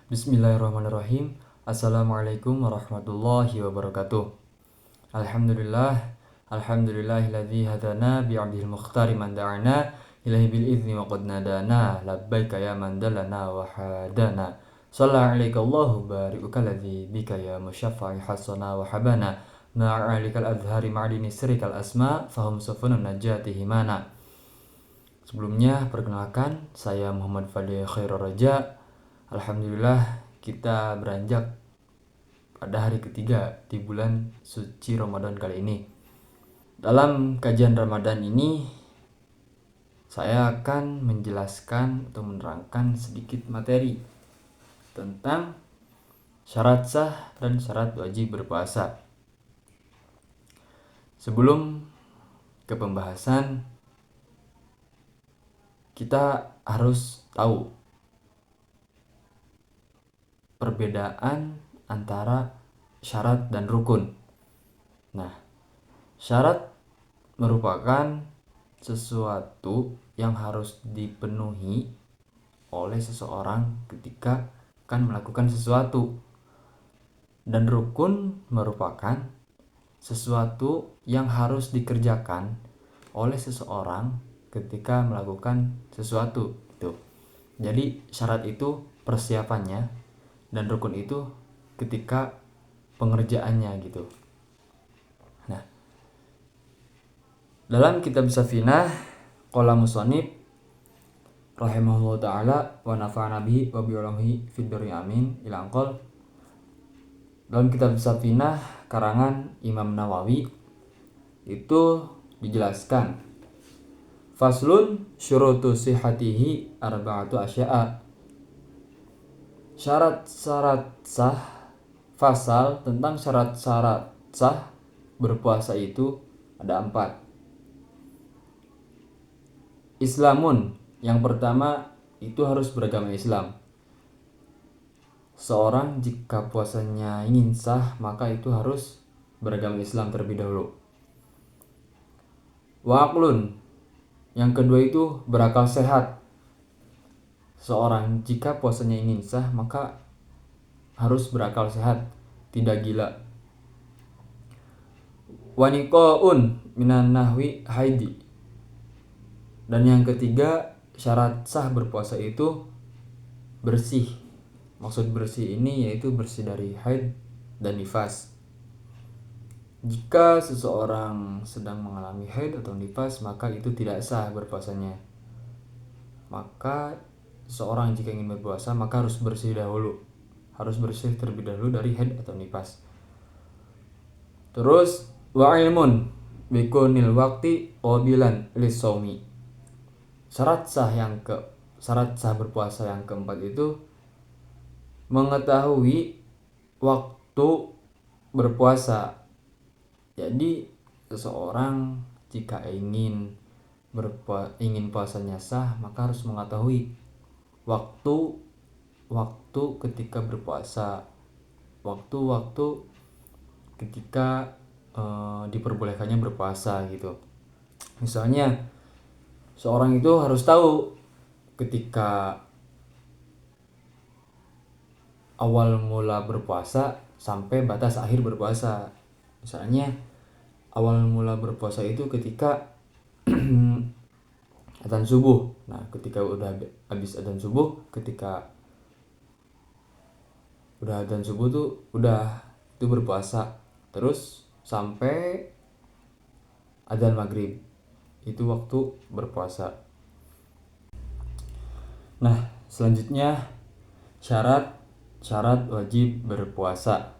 Bismillahirrahmanirrahim. Assalamualaikum warahmatullahi wabarakatuh. Alhamdulillahilladzi hadana bi'abdihil mukhtari man da'ana ilahi bil idzni wa qad nadana labbaika ya man dalana wa hadana. Sallallahu alaika Allahu bari'uka ladzi bika ya musyaffa'i hasana wa habana ma'alikal azhari ma'adini sirikal asma fahum sufunun najati himana. Sebelumnya perkenalkan, saya Muhammad Fadil Khairul Raja. Alhamdulillah kita beranjak pada hari ketiga di bulan suci Ramadan kali ini. Dalam kajian Ramadan ini saya akan menjelaskan atau menerangkan sedikit materi tentang syarat sah dan syarat wajib berpuasa. Sebelum ke pembahasan, kita harus tahu perbedaan antara syarat dan rukun. Nah, syarat merupakan sesuatu yang harus dipenuhi oleh seseorang ketika akan melakukan sesuatu. Dan rukun merupakan sesuatu yang harus dikerjakan oleh seseorang ketika melakukan sesuatu gitu. Jadi syarat itu persiapannya dan rukun itu ketika pengerjaannya gitu. Nah, dalam kitab Safinah qala musannif rahimahullahu taala wa nafa'ana bihi wa bi'ulumihi fid dunya amin ila anqal. Dalam kitab Safinah karangan Imam Nawawi itu dijelaskan faslun syurutu sihhatihi arba'atu asya'a. Syarat-syarat sah, fasal tentang syarat-syarat sah berpuasa itu ada 4. Islamun, yang pertama itu harus beragama Islam. Seorang jika puasanya ingin sah maka itu harus beragama Islam terlebih dahulu. Waqlun, yang kedua itu berakal sehat. Seorang jika puasanya ingin sah maka harus berakal sehat, tidak gila. Waniqaun minan nahwi haidi. Dan yang ketiga, syarat sah berpuasa itu bersih. Maksud bersih ini yaitu bersih dari haid dan nifas. Jika seseorang sedang mengalami haid atau nifas maka itu tidak sah berpuasanya. Maka seorang jika ingin berpuasa maka harus bersih dahulu. Harus bersih terlebih dahulu dari haid atau nifas. Terus wa ilmun bikunil waqti qabilan lis-shaumi. Syarat sah berpuasa yang keempat itu mengetahui waktu berpuasa. Jadi seseorang jika ingin puasanya sah maka harus mengetahui waktu ketika berpuasa, waktu ketika diperbolehkannya berpuasa gitu. Misalnya seorang itu harus tahu ketika awal mula berpuasa sampai batas akhir berpuasa. Misalnya awal mula berpuasa itu ketika adzan subuh. Nah, ketika udah habis adzan subuh, ketika udah adzan subuh tuh udah itu berpuasa. Terus sampai adzan maghrib itu waktu berpuasa. Nah, selanjutnya syarat wajib berpuasa.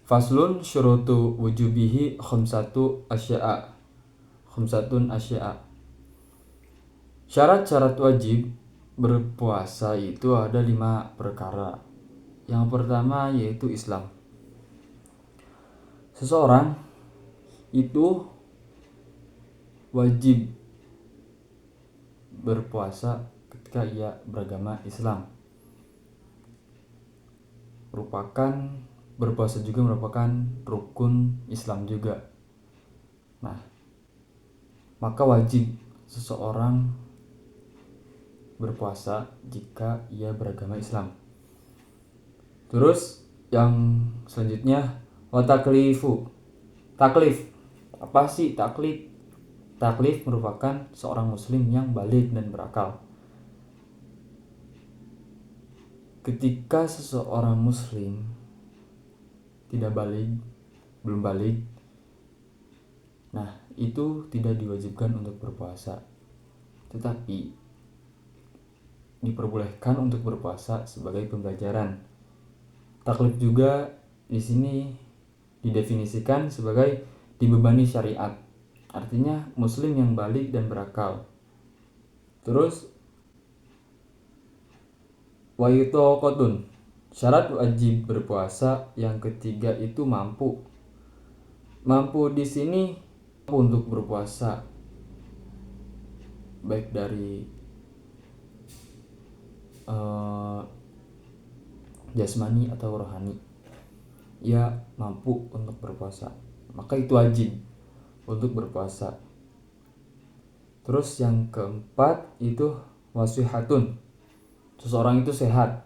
Faslun syurutu wujubihi khamsatun asya'a. Syarat-syarat wajib berpuasa itu ada 5 perkara. Yang pertama yaitu Islam. Seseorang itu wajib berpuasa ketika ia beragama Islam. Berpuasa juga merupakan rukun Islam juga. Nah, maka wajib seseorang berpuasa jika ia beragama Islam. Terus yang selanjutnya wataklifu. Taklif. Apa sih taklif? Taklif merupakan seorang muslim yang balik dan berakal. Ketika seseorang muslim tidak balik, belum balik, nah itu tidak diwajibkan untuk berpuasa, tetapi diperbolehkan untuk berpuasa sebagai pembelajaran. Taklif juga di sini didefinisikan sebagai dibebani syariat, artinya muslim yang balik dan berakal. Terus wa yutaqatun, syarat wajib berpuasa yang ketiga itu mampu. Mampu di sini untuk berpuasa baik dari jasmani atau rohani, ia mampu untuk berpuasa, maka itu wajib untuk berpuasa. Terus yang keempat itu wasihatun, seseorang itu sehat,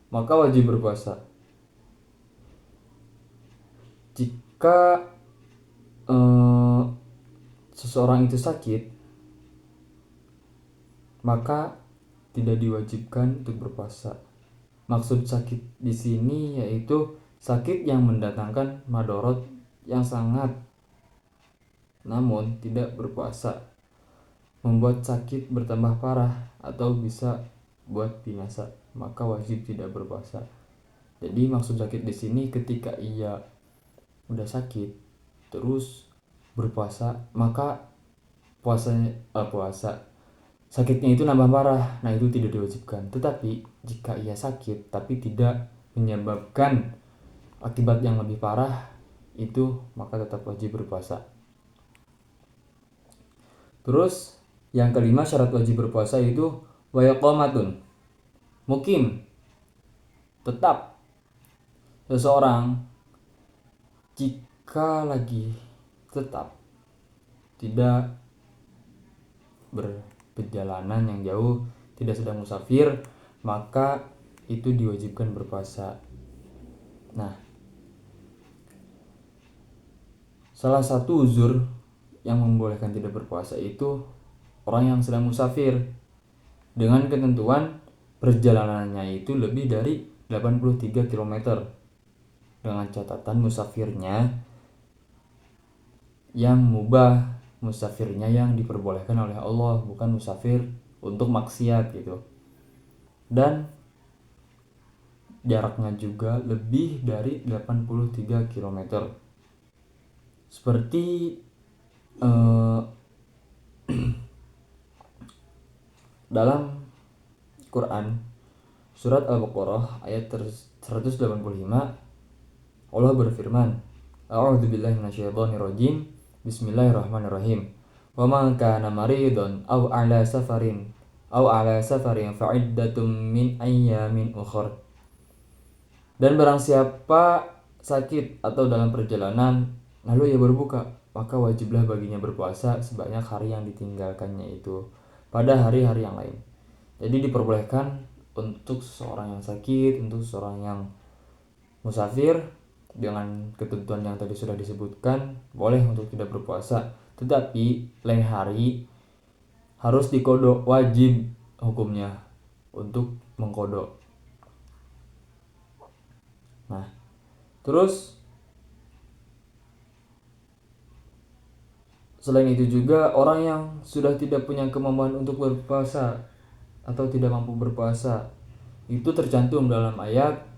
maka wajib berpuasa. Jika seseorang itu sakit, maka tidak diwajibkan untuk berpuasa. Maksud sakit di sini yaitu sakit yang mendatangkan madorot yang sangat, namun tidak berpuasa membuat sakit bertambah parah atau bisa buat binasa, maka wajib tidak berpuasa. Jadi maksud sakit di sini ketika ia udah sakit terus berpuasa, maka puasa sakitnya itu nambah parah, nah itu tidak diwajibkan. Tetapi jika ia sakit tapi tidak menyebabkan akibat yang lebih parah, itu maka tetap wajib berpuasa. Terus yang kelima syarat wajib berpuasa itu wa iqamatun, mukim, tetap. Seseorang jika lagi tetap tidak berperjalanan yang jauh, tidak sedang musafir, maka itu diwajibkan berpuasa. Nah, salah satu uzur yang membolehkan tidak berpuasa itu orang yang sedang musafir dengan ketentuan perjalanannya itu lebih dari 83 km, dengan catatan musafirnya yang mubah, musafirnya yang diperbolehkan oleh Allah, bukan musafir untuk maksiat gitu. Dan jaraknya juga lebih dari 83 km. Seperti dalam Quran surat Al-Baqarah ayat 185, Allah berfirman, A'udzubillahi minasyaitonirrajim, Bismillahirrahmanirrahim. Wa man kana maridun aw ala safarin fa'iddatum min ayyamin ukhra. Dan barang siapa sakit atau dalam perjalanan lalu ia berbuka, maka wajiblah baginya berpuasa sebanyak hari yang ditinggalkannya itu pada hari-hari yang lain. Jadi diperbolehkan untuk seseorang yang sakit, untuk seseorang yang musafir, dengan ketentuan yang tadi sudah disebutkan, boleh untuk tidak berpuasa. Tetapi lain hari harus dikodok, wajib hukumnya untuk mengkodok. Nah, terus selain itu juga orang yang sudah tidak punya kemampuan untuk berpuasa atau tidak mampu berpuasa, itu tercantum dalam ayat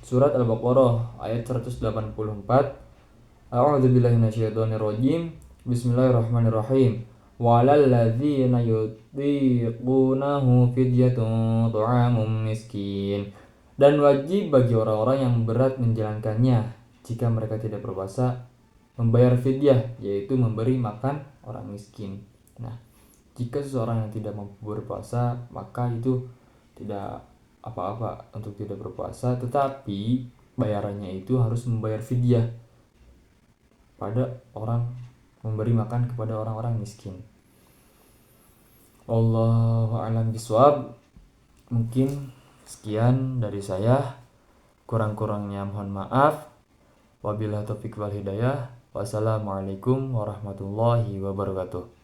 surat Al-Baqarah ayat 184. A'udzubillahi minasyaitonirrajim. Bismillahirrahmanirrahim. Walal ladzina yutiqunahu fidyatun ta'amun miskin. Dan wajib bagi orang-orang yang berat menjalankannya jika mereka tidak berpuasa membayar fidyah, yaitu memberi makan orang miskin. Nah, jika seseorang yang tidak mampu berpuasa, maka itu tidak apa-apa untuk tidak berpuasa, tetapi bayarannya itu harus membayar fidyah pada orang, memberi makan kepada orang-orang miskin. Wallahu a'lam bishawab. Mungkin sekian dari saya. Kurang-kurangnya mohon maaf. Wabillahi taufiq wal hidayah. Wassalamualaikum warahmatullahi wabarakatuh.